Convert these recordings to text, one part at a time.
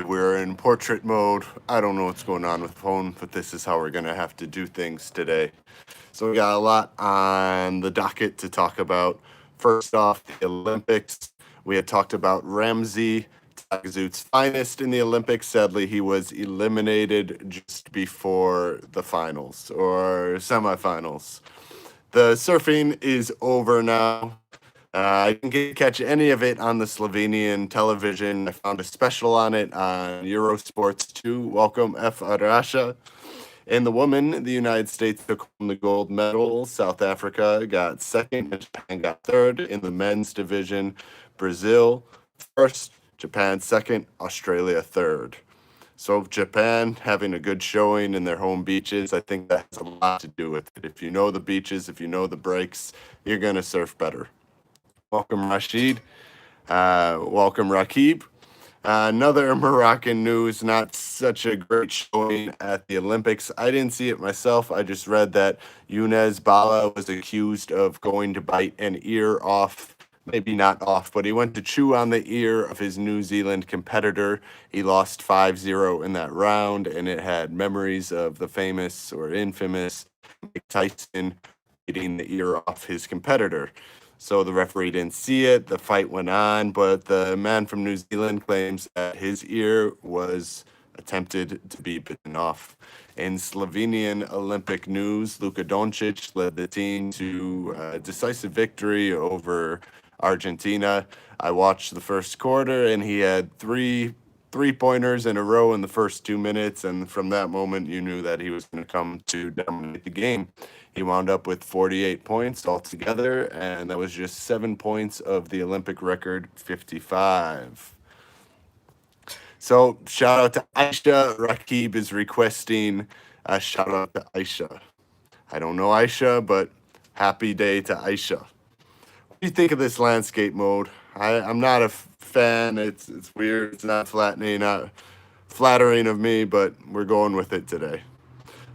We're in portrait mode. I don't know what's going on with the phone, but this is how we're going to have to do things today. So we got a lot on the docket to talk about. First off, the Olympics. We had talked about Ramsey, Tagzut's finest in the Olympics. Sadly, he was eliminated just before the finals or semifinals. The surfing is over now. I didn't get to catch any of it on the Slovenian television. I found a special on it on Eurosports 2. Welcome, F. Arasha. And the women, the United States took home the gold medal. South Africa got second, and Japan got third. In the men's division, Brazil first, Japan second, Australia third. So Japan having a good showing in their home beaches, I think that has a lot to do with it. If you know the beaches, if you know the breaks, you're going to surf better. Welcome, Rashid. Welcome, Rakib. Another Moroccan news, not such a great showing at the Olympics. I didn't see it myself. I just read that Younes Bala was accused of going to bite an ear off, maybe not off, but he went to chew on the ear of his New Zealand competitor. He lost 5-0 in that round, and it had memories of the famous or infamous Mike Tyson biting the ear off his competitor. So the referee didn't see it. The fight went on, but the man from New Zealand claims that his ear was attempted to be bitten off. In Slovenian Olympic news, Luka Doncic led the team to a decisive victory over Argentina. I watched the first quarter, and he had three-pointers in a row in the first 2 minutes, and from that moment, you knew that he was going to come to dominate the game. He wound up with 48 points altogether, and that was just 7 points of the Olympic record, 55. So shout out to Aisha. Rakib is requesting a shout out to Aisha. I don't know Aisha, but happy day to Aisha. What do you think of this landscape mode? I'm not a fan. It's weird. It's not flattering of me, but we're going with it today.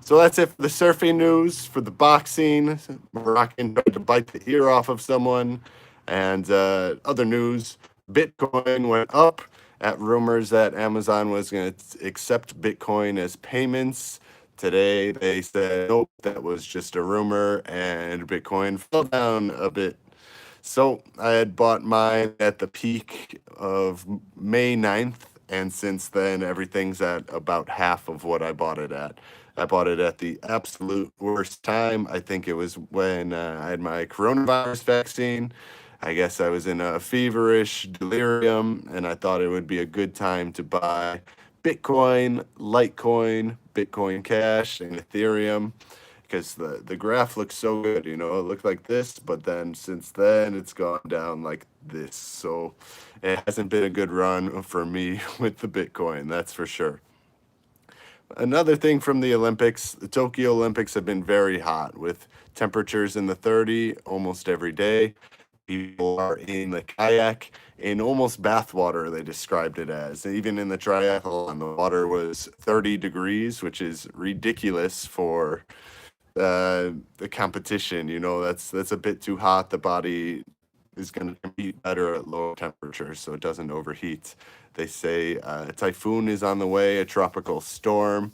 So that's it for the surfing news. For the boxing, Moroccan tried to bite the ear off of someone. And other news, Bitcoin went up at rumors that Amazon was going to accept Bitcoin as payments. Today they said, nope, that was just a rumor, and Bitcoin fell down a bit. So I had bought mine at the peak of May 9th, and since then everything's at about half of what I bought it at. I bought it at the absolute worst time. I think it was when I had my coronavirus vaccine. I guess I was in a feverish delirium, and I thought it would be a good time to buy Bitcoin, Litecoin, Bitcoin Cash, and Ethereum, because the graph looks so good. It looked like this, but then since then it's gone down like this. So it hasn't been a good run for me with the Bitcoin, that's for sure. Another thing from the Olympics, the Tokyo Olympics have been very hot with temperatures in the 30 almost every day. People are in the kayak in almost bathwater, they described it as. Even in the triathlon, the water was 30 degrees, which is ridiculous for the competition. That's a bit too hot. The body is going to compete better at low temperatures so it doesn't overheat. They say a typhoon is on the way, a tropical storm,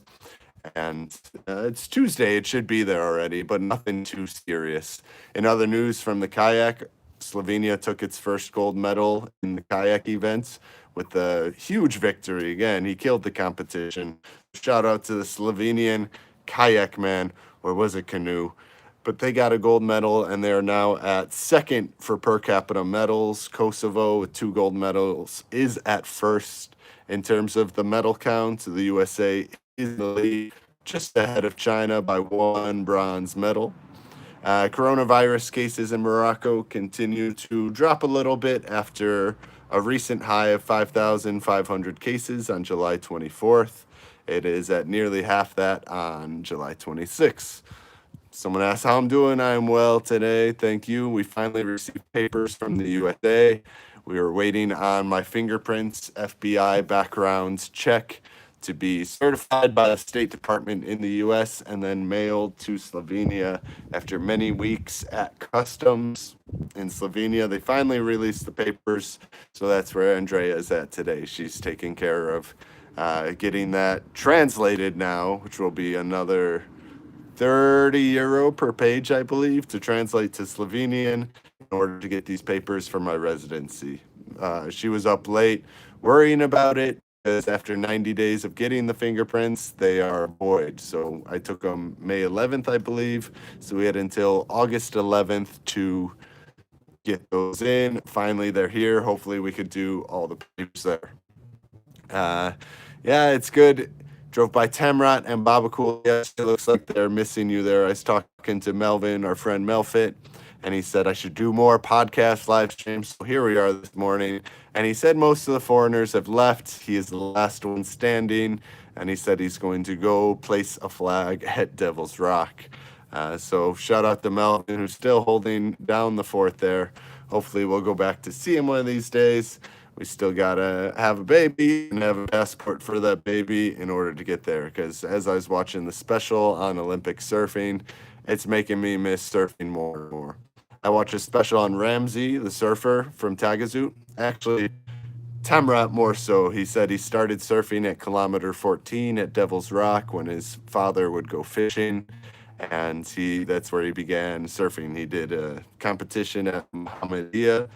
and it's Tuesday. It should be there already, but nothing too serious. In other news from the kayak, Slovenia took its first gold medal in the kayak events with a huge victory. Again, he killed the competition. Shout out to the Slovenian kayak man, or was it canoe? But they got a gold medal, and they are now at second for per capita medals. Kosovo, with 2 gold medals, is at first in terms of the medal count. The USA is in the lead, just ahead of China by 1 bronze medal. Coronavirus cases in Morocco continue to drop a little bit after a recent high of 5,500 cases on July 24th. It is at nearly half that on July 26th. Someone asked how I'm doing. I am well today. Thank you. We finally received papers from the USA. We were waiting on my fingerprints, FBI background check to be certified by the State Department in the U.S. and then mailed to Slovenia after many weeks at customs in Slovenia. They finally released the papers, so that's where Andrea is at today. She's taking care of getting that translated now, which will be another 30 euro per page, I believe, to translate to Slovenian in order to get these papers for my residency. She was up late worrying about it because after 90 days of getting the fingerprints, they are void. So I took them May 11th, I believe. So we had until August 11th to get those in. Finally, they're here. Hopefully, we could do all the papers there. Yeah, it's good. Drove by Tamrat and Babakul. Yes, it looks like they're missing you there. I was talking to Melvin, our friend Melfit, and he said I should do more podcast live streams. So here we are this morning. And he said most of the foreigners have left. He is the last one standing. And he said he's going to go place a flag at Devil's Rock. So shout out to Melvin, who's still holding down the fort there. Hopefully we'll go back to see him one of these days. We still gotta have a baby and have a passport for that baby in order to get there. Because as I was watching the special on Olympic surfing, it's making me miss surfing more and more. I watched a special on Ramsey, the surfer from Tagazoot. Actually, Tamrat more so. He said he started surfing at kilometer 14 at Devil's Rock when his father would go fishing. And that's where he began surfing. He did a competition at Mohammedia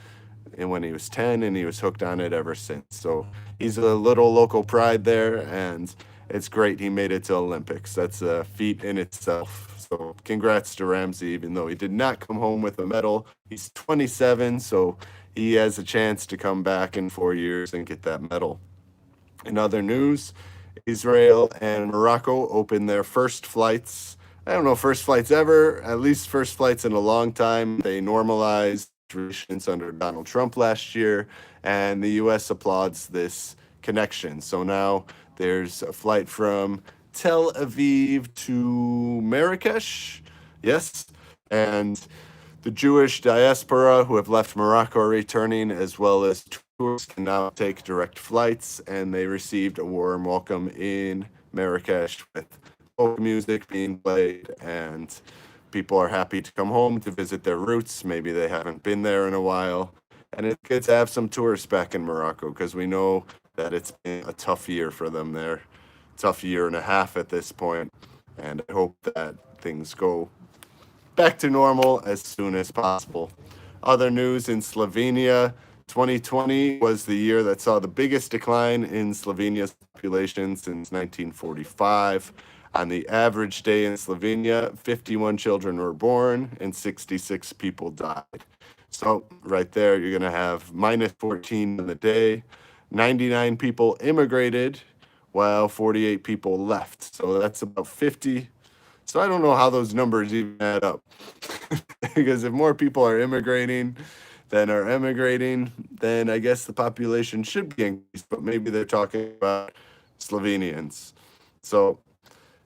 and when he was 10, and he was hooked on it ever since. So he's a little local pride there, and it's great he made it to Olympics. That's a feat in itself. So congrats to Ramsey, even though he did not come home with a medal. He's 27, so he has a chance to come back in 4 years and get that medal. In other news, Israel and Morocco opened their first flights. I don't know, first flights ever, at least first flights in a long time. They normalized relations under Donald Trump last year, and the U.S. applauds this connection. So now there's a flight from Tel Aviv to Marrakesh, yes, and the Jewish diaspora who have left Morocco are returning, as well as tourists can now take direct flights, and they received a warm welcome in Marrakesh with folk music being played, and people are happy to come home to visit their roots. Maybe they haven't been there in a while. And it's good to have some tourists back in Morocco because we know that it's been a tough year for them there. Tough year and a half at this point. And I hope that things go back to normal as soon as possible. Other news in Slovenia, 2020 was the year that saw the biggest decline in Slovenia's population since 1945. On the average day in Slovenia, 51 children were born and 66 people died. So right there, you're going to have minus 14 in the day. 99 people immigrated while 48 people left. So that's about 50. So I don't know how those numbers even add up. Because if more people are immigrating than are emigrating, then I guess the population should be increased. But maybe they're talking about Slovenians. So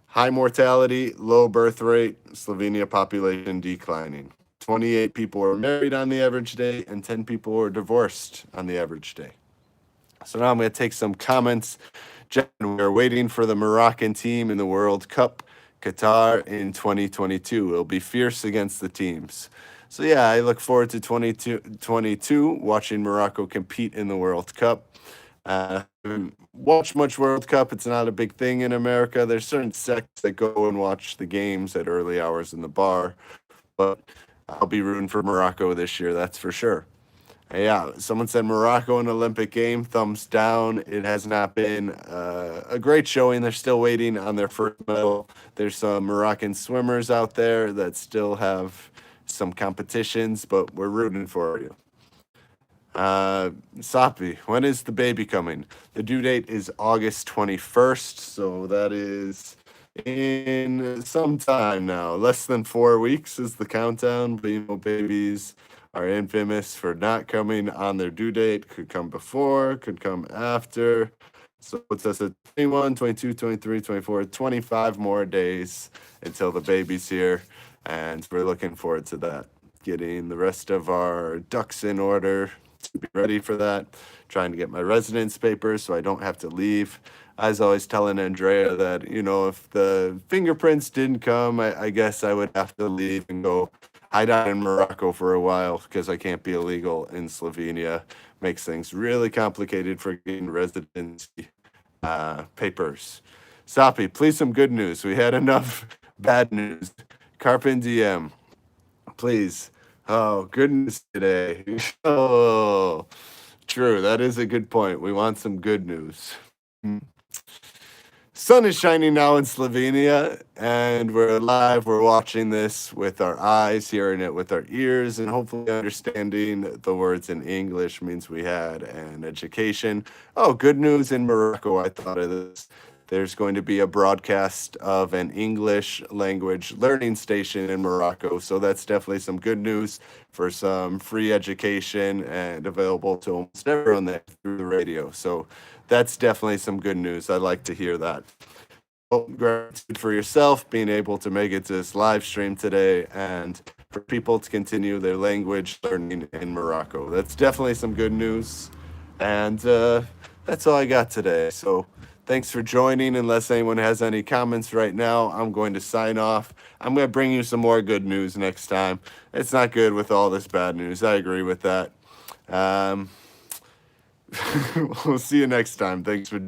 high mortality, low birth rate, Slovenia population declining. 28 people were married on the average day, and 10 people were divorced on the average day. So now I'm going to take some comments. We are waiting for the Moroccan team in the World Cup, Qatar in 2022. It'll be fierce against the teams. So yeah, I look forward to 2022, watching Morocco compete in the World Cup. Watch much World Cup. It's not a big thing in America. There's certain sects that go and watch the games at early hours in the bar, but I'll be rooting for Morocco this year, that's for sure. Yeah, someone said Morocco an Olympic game, thumbs down. It has not been a great showing. They're still waiting on their first medal. There's some Moroccan swimmers out there that still have some competitions, but we're rooting for you. Sapi, when is the baby coming? The due date is August 21st, so that is in some time now. Less than 4 weeks is the countdown, but you know, babies are infamous for not coming on their due date. Could come before, could come after. So it's us at 21, 22, 23, 24, 25 more days until the baby's here, and we're looking forward to that. Getting the rest of our ducks in order to be ready for that. Trying to get my residence papers so I don't have to leave. I was always telling Andrea that, if the fingerprints didn't come, I guess I would have to leave and go hide out in Morocco for a while because I can't be illegal in Slovenia. Makes things really complicated for getting residency papers. Sapi, please some good news. We had enough bad news. Carpe diem, please. Oh, good news today. Oh, true. That is a good point. We want some good news. Sun is shining now in Slovenia, and we're live. We're watching this with our eyes, hearing it with our ears, and hopefully understanding the words in English means we had an education. Oh, good news in Morocco. I thought of this. There's going to be a broadcast of an English language learning station in Morocco. So that's definitely some good news for some free education and available to almost everyone there through the radio. So that's definitely some good news. I'd like to hear that. Well, gratitude for yourself being able to make it to this live stream today and for people to continue their language learning in Morocco. That's definitely some good news. And that's all I got today. So thanks for joining. Unless anyone has any comments right now, I'm going to sign off. I'm going to bring you some more good news next time. It's not good with all this bad news. I agree with that. We'll see you next time. Thanks for